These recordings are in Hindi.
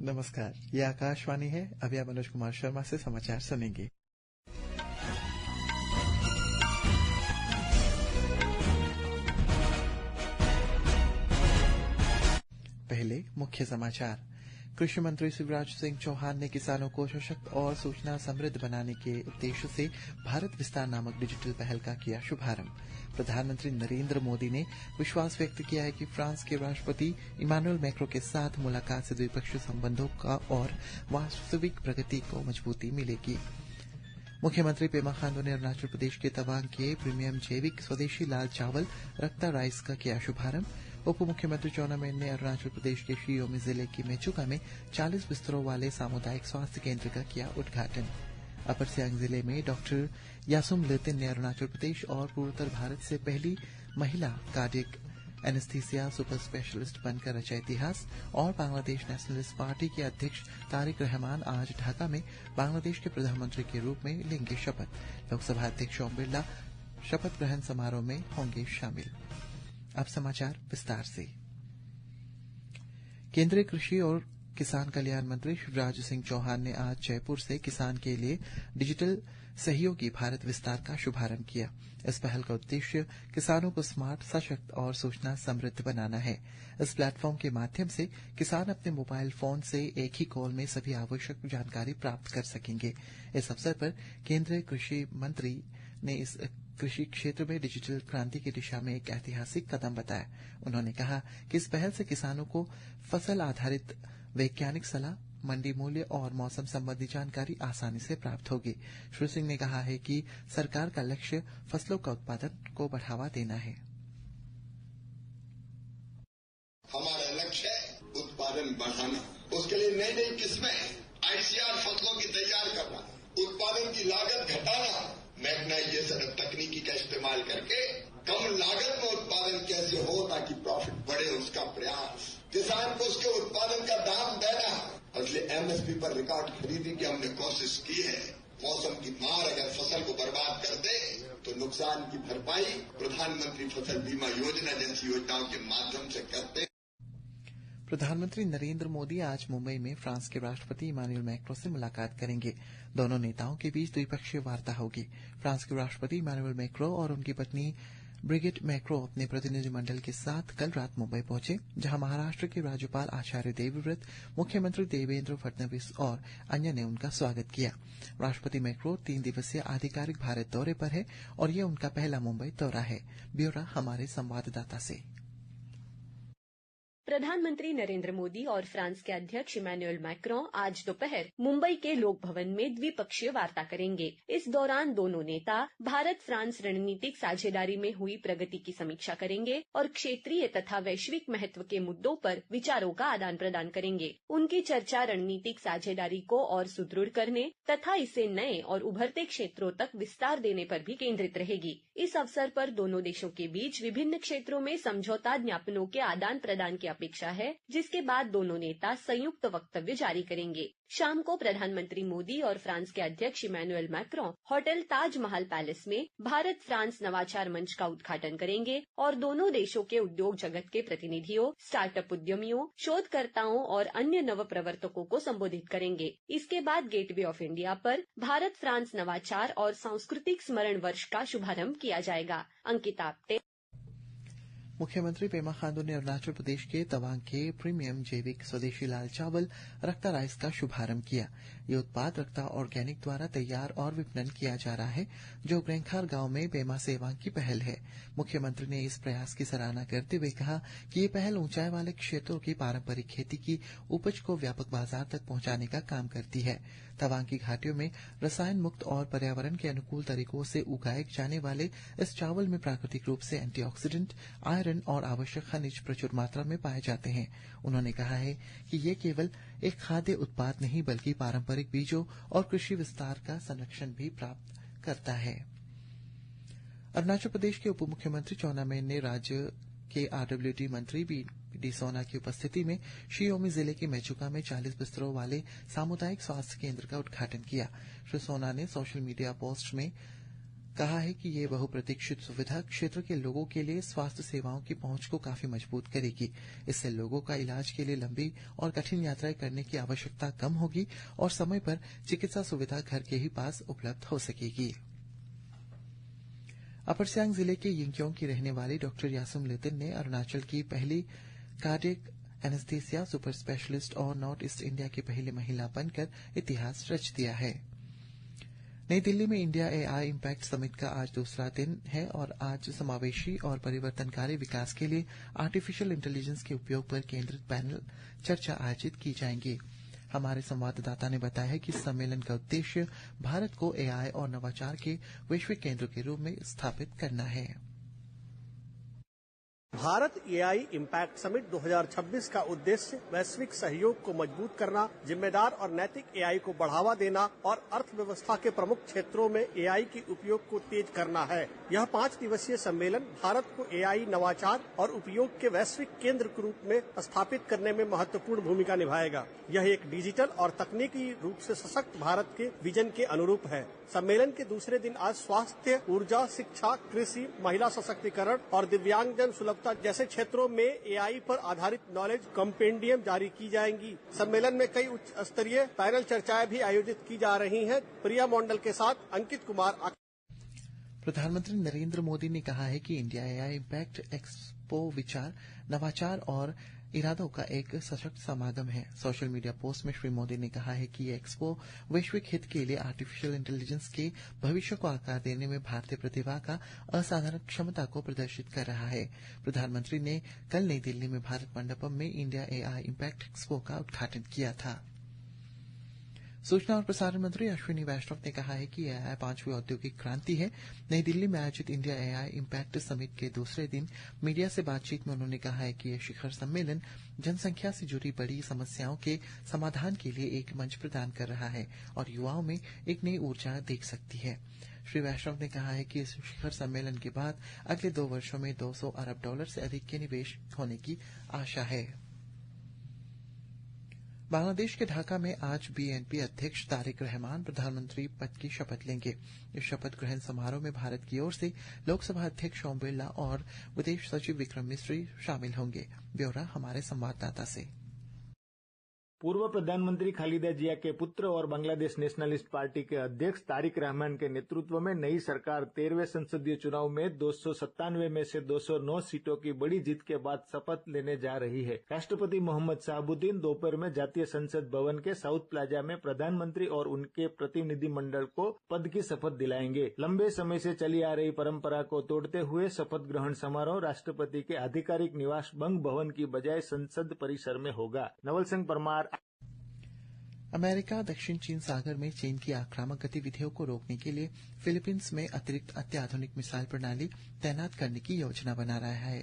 नमस्कार, ये आकाशवाणी है। अभी आप मनोज कुमार शर्मा से समाचार सुनेंगे। पहले मुख्य समाचार। कृषि मंत्री शिवराज सिंह चौहान ने किसानों को सशक्त और सूचना समृद्ध बनाने के उद्देश्य से भारत विस्तार नामक डिजिटल पहल का किया शुभारंभ। प्रधानमंत्री नरेंद्र मोदी ने विश्वास व्यक्त किया है कि फ्रांस के राष्ट्रपति इमानुएल मैक्रों के साथ मुलाकात से द्विपक्षीय संबंधों का और वास्तविक प्रगति को मजबूती मिलेगी। मुख्यमंत्री पेमा खांडू ने अरुणाचल प्रदेश के तवांग के प्रीमियम जैविक स्वदेशी लाल चावल रक्ता राइस का किया शुभारंभ। उप मुख्यमंत्री चाउना मेन ने अरुणाचल प्रदेश के शी योमी जिले की मेचुका में 40 बिस्तरों वाले सामुदायिक स्वास्थ्य केंद्र का किया उद्घाटन। अपर सियांग जिले में डॉक्टर यासुम लेतिन ने अरुणाचल प्रदेश और पूर्वोत्तर भारत से पहली महिला कार्डियक एनेस्थीसिया सुपर स्पेशलिस्ट बनकर रचा इतिहास। और बांग्लादेश नेशनलिस्ट पार्टी के अध्यक्ष तारिक रहमान आज ढाका में बांग्लादेश के प्रधानमंत्री के रूप में लेंगे शपथ। लोकसभा अध्यक्ष ओम बिरला शपथ ग्रहण समारोह में होंगे शामिल। अब समाचार विस्तार से। केंद्रीय कृषि और किसान कल्याण मंत्री शिवराज सिंह चौहान ने आज जयपुर से किसान के लिए डिजिटल सहयोगी भारत विस्तार का शुभारंभ किया। इस पहल का उद्देश्य किसानों को स्मार्ट, सशक्त और सूचना समृद्ध बनाना है। इस प्लेटफॉर्म के माध्यम से किसान अपने मोबाइल फोन से एक ही कॉल में सभी आवश्यक जानकारी प्राप्त कर सकेंगे। इस अवसर पर केंद्रीय कृषि मंत्री ने इस कृषि क्षेत्र में डिजिटल क्रांति की दिशा में एक ऐतिहासिक कदम बताया। उन्होंने कहा कि इस पहल से किसानों को फसल आधारित वैज्ञानिक सलाह, मंडी मूल्य और मौसम संबंधी जानकारी आसानी से प्राप्त होगी। श्री सिंह ने कहा है कि सरकार का लक्ष्य फसलों का उत्पादन को बढ़ावा देना है। हमारा लक्ष्य है उत्पादन बढ़ाना। उसके लिए नई नई किस्में आईसीआर फसलों की तैयार करना, उत्पादन की लागत घटाना, मैग्नाइजेशन और तकनीकी का इस्तेमाल करके कम लागत में उत्पादन कैसे हो ताकि प्रॉफिट बढ़े, उसका प्रयास। किसान को उसके उत्पादन का दाम देना, इसलिए एमएसपी पर रिकॉर्ड खरीदी की हमने कोशिश की है। मौसम की मार अगर फसल को बर्बाद कर दे तो नुकसान की भरपाई प्रधानमंत्री फसल बीमा योजना जैसी योजनाओं के माध्यम से करते। प्रधानमंत्री नरेंद्र मोदी आज मुंबई में फ्रांस के राष्ट्रपति इमानुएल मैक्रों से मुलाकात करेंगे। दोनों नेताओं के बीच द्विपक्षीय वार्ता होगी। फ्रांस के राष्ट्रपति इमानुएल मैक्रों और उनकी पत्नी ब्रिगिट मैक्रों अपने प्रतिनिधिमंडल के साथ कल रात मुंबई पहुंचे, जहां महाराष्ट्र के राज्यपाल आचार्य देवव्रत, मुख्यमंत्री देवेंद्र फडणवीस और अन्य ने उनका स्वागत किया। राष्ट्रपति मैक्रों 3 दिवसीय आधिकारिक भारत दौरे पर है और यह उनका पहला मुंबई दौरा है। ब्यौरा हमारे संवाददाता से। प्रधानमंत्री नरेंद्र मोदी और फ्रांस के अध्यक्ष इमैनुएल मैक्रों आज दोपहर मुंबई के लोक भवन में द्विपक्षीय वार्ता करेंगे। इस दौरान दोनों नेता भारत फ्रांस रणनीतिक साझेदारी में हुई प्रगति की समीक्षा करेंगे और क्षेत्रीय तथा वैश्विक महत्व के मुद्दों पर विचारों का आदान प्रदान करेंगे। उनकी चर्चा रणनीतिक साझेदारी को और सुदृढ़ करने तथा इसे नए और उभरते क्षेत्रों तक विस्तार देने पर भी केंद्रित रहेगी। इस अवसर पर दोनों देशों के बीच विभिन्न क्षेत्रों में समझौता ज्ञापनों के आदान प्रदान की अपेक्षा है, जिसके बाद दोनों नेता संयुक्त वक्तव्य जारी करेंगे। शाम को प्रधानमंत्री मोदी और फ्रांस के अध्यक्ष Emmanuel Macron hotel Taj Mahal palace में भारत फ्रांस नवाचार मंच का उद्घाटन करेंगे और दोनों देशों के उद्योग जगत के प्रतिनिधियों, स्टार्टअप उद्यमियों, शोधकर्ताओं और अन्य नव प्रवर्तकों को संबोधित करेंगे। इसके बाद गेटवे ऑफ इंडिया पर भारत फ्रांस नवाचार और सांस्कृतिक स्मरण वर्ष का शुभारंभ किया जाएगा। अंकिता आप्टे। मुख्यमंत्री पेमा खांडू ने अरुणाचल प्रदेश के तवांग के प्रीमियम जैविक स्वदेशी लाल चावल रक्ता राइस का शुभारंभ किया। ये उत्पाद रक्ता ऑर्गेनिक द्वारा तैयार और विपणन किया जा रहा है, जो ग्रेंखार गांव में पेमा सेवांग की पहल है। मुख्यमंत्री ने इस प्रयास की सराहना करते हुए कहा कि ये पहल ऊंचाई वाले क्षेत्रों की पारंपरिक खेती की उपज को व्यापक बाजार तक पहुंचाने का काम करती है। तवांग की घाटियों में रसायन मुक्त और पर्यावरण के अनुकूल तरीकों से उगाए जाने वाले इस चावल में प्राकृतिक रूप से एंटीऑक्सीडेंट, आयरन और आवश्यक खनिज प्रचुर मात्रा में पाए जाते हैं। उन्होंने कहा है कि ये केवल एक खाद्य उत्पाद नहीं बल्कि पारंपरिक बीजों और कृषि विस्तार का संरक्षण भी प्राप्त करता है। अरुणाचल प्रदेश के उप मुख्यमंत्री चाउना मेन ने राज्य के आरडब्ल्यूडी मंत्री बी सोना की उपस्थिति में शी योमी जिले के मेचुका में 40 बिस्तरों वाले सामुदायिक स्वास्थ्य केंद्र का उद्घाटन किया। श्री सोना ने सोशल मीडिया पोस्ट में कहा है कि ये बहुप्रतीक्षित सुविधा क्षेत्र के लोगों के लिए स्वास्थ्य सेवाओं की पहुंच को काफी मजबूत करेगी। इससे लोगों का इलाज के लिए लंबी और कठिन यात्राएं करने की आवश्यकता कम होगी और समय पर चिकित्सा सुविधा घर के ही पास उपलब्ध हो सकेगी। अपर सियांग जिले के यिंगक्योंग की रहने वाली डॉक्टर यासुम लितिन ने अरुणाचल की पहली कार्डियक एनेस्थीसिया सुपर स्पेशलिस्ट और नॉर्थ ईस्ट इंडिया की पहली महिला बनकर इतिहास रच दिया है। नई दिल्ली में इंडिया एआई इम्पैक्ट समिट का आज दूसरा दिन है और आज समावेशी और परिवर्तनकारी विकास के लिए आर्टिफिशियल इंटेलिजेंस के उपयोग पर केंद्रित पैनल चर्चा आयोजित की जाएंगी। हमारे संवाददाता ने बताया है कि इस सम्मेलन का उद्देश्य भारत को एआई और नवाचार के वैश्विक केंद्र के रूप में स्थापित करना है। भारत एआई इम्पैक्ट समिट 2026 का उद्देश्य वैश्विक सहयोग को मजबूत करना, जिम्मेदार और नैतिक एआई को बढ़ावा देना और अर्थव्यवस्था के प्रमुख क्षेत्रों में एआई के उपयोग को तेज करना है। यह 5 दिवसीय सम्मेलन भारत को एआई नवाचार और उपयोग के वैश्विक केंद्र के रूप में स्थापित करने में महत्वपूर्ण भूमिका निभाएगा। यह एक डिजिटल और तकनीकी रूप से सशक्त भारत के विजन के अनुरूप है। सम्मेलन के दूसरे दिन आज स्वास्थ्य, ऊर्जा, शिक्षा, कृषि, महिला सशक्तिकरण और दिव्यांगजन सुलभता जैसे क्षेत्रों में एआई पर आधारित नॉलेज कंपेंडियम जारी की जाएंगी। सम्मेलन में कई उच्च स्तरीय पैनल चर्चाएं भी आयोजित की जा रही हैं। प्रिया मंडल के साथ अंकित कुमार। प्रधानमंत्री नरेंद्र मोदी ने कहा है कि इंडिया एआई इम्पैक्ट एक्सपो विचार, नवाचार और इरादों का एक सशक्त समागम है। सोशल मीडिया पोस्ट में श्री मोदी ने कहा है कि ये एक्सपो वैश्विक हित के लिए आर्टिफिशियल इंटेलिजेंस के भविष्य को आकार देने में भारतीय प्रतिभा का असाधारण क्षमता को प्रदर्शित कर रहा है। प्रधानमंत्री ने कल नई दिल्ली में भारत मंडपम में इंडिया एआई इम्पैक्ट एक्सपो का उद्घाटन किया था। सूचना और प्रसारण मंत्री अश्विनी वैष्णव ने कहा है कि एआई 5वीं औद्योगिक क्रांति है। नई दिल्ली में आयोजित इंडिया एआई इम्पैक्ट समिट के दूसरे दिन मीडिया से बातचीत में उन्होंने कहा है कि यह शिखर सम्मेलन जनसंख्या से जुड़ी बड़ी समस्याओं के समाधान के लिए एक मंच प्रदान कर रहा है और युवाओं में एक नई ऊर्जा देख सकती है। श्री वैष्णव ने कहा है कि इस शिखर सम्मेलन के बाद अगले 2 वर्षों में $200 अरब से अधिक के निवेश होने की आशा है। बांग्लादेश के ढाका में आज बीएनपी अध्यक्ष तारिक रहमान प्रधानमंत्री पद की शपथ लेंगे। इस शपथ ग्रहण समारोह में भारत की ओर से लोकसभा अध्यक्ष ओम बिरला और विदेश सचिव विक्रम मिस्री शामिल होंगे। ब्यौरा हमारे संवाददाता से। पूर्व प्रधानमंत्री खालिदा जिया के पुत्र और बांग्लादेश नेशनलिस्ट पार्टी के अध्यक्ष तारिक रहमान के नेतृत्व में नई सरकार 13वें संसदीय चुनाव में 297 में से 209 सीटों की बड़ी जीत के बाद शपथ लेने जा रही है। राष्ट्रपति मोहम्मद शहाबुद्दीन दोपहर में जातीय संसद भवन के साउथ प्लाजा में प्रधानमंत्री और उनके प्रतिनिधि मंडल को पद की शपथ दिलाएंगे। लंबे समय से चली आ रही परंपरा को तोड़ते हुए शपथ ग्रहण समारोह राष्ट्रपति के आधिकारिक निवास बंग भवन की बजाय संसद परिसर में होगा। नवल सिंह परमार। अमेरिका दक्षिण चीन सागर में चीन की आक्रामक गतिविधियों को रोकने के लिए फिलीपींस में अतिरिक्त अत्याधुनिक मिसाइल प्रणाली तैनात करने की योजना बना रहा है।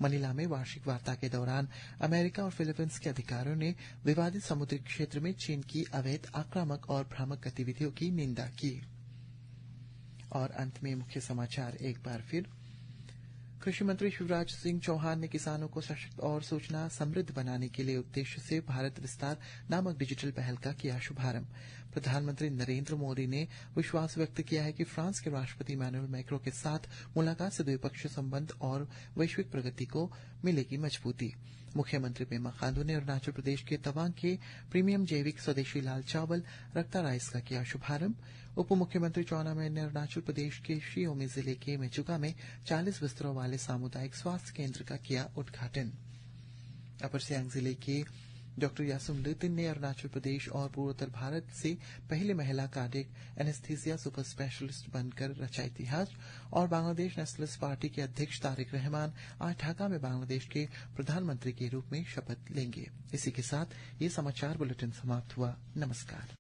मनीला में वार्षिक वार्ता के दौरान अमेरिका और फिलीपींस के अधिकारियों ने विवादित समुद्री क्षेत्र में चीन की अवैध, आक्रामक और भ्रामक गतिविधियों की निंदा की। और अंत में मुख्य समाचार एक बार फिर। कृषि मंत्री शिवराज सिंह चौहान ने किसानों को सशक्त और सूचना समृद्ध बनाने के लिए उद्देश्य से भारत विस्तार नामक डिजिटल पहल का किया शुभारंभ। प्रधानमंत्री नरेंद्र मोदी ने विश्वास व्यक्त किया है कि फ्रांस के राष्ट्रपति इमैनुअल मैक्रों के साथ मुलाकात से द्विपक्षीय संबंध और वैश्विक प्रगति को मिलेगी मजबूती। मुख्यमंत्री पेमा खांडू ने अरुणाचल प्रदेश के तवांग के प्रीमियम जैविक स्वदेशी लाल चावल रक्ता राइस का किया शुभारंभ। उप मुख्यमंत्री चौना मैन ने अरुणाचल प्रदेश के शी ओमी जिले के मेचुका में 40 बिस्तरों वाले सामुदायिक स्वास्थ्य केंद्र का किया उद्घाटन। अपर सियांग जिले के डॉक्टर यासुम लितिन ने अरुणाचल प्रदेश और पूर्वोत्तर भारत से पहली महिला कार्डियक एनेस्थीसिया सुपर स्पेशलिस्ट बनकर रचा इतिहास। और बांग्लादेश नेशनलिस्ट पार्टी के अध्यक्ष तारिक रहमान आज ढाका में बांग्लादेश के प्रधानमंत्री के रूप में शपथ लेंगे। इसी के साथ ये समाचार बुलेटिन समाप्त हुआ। नमस्कार।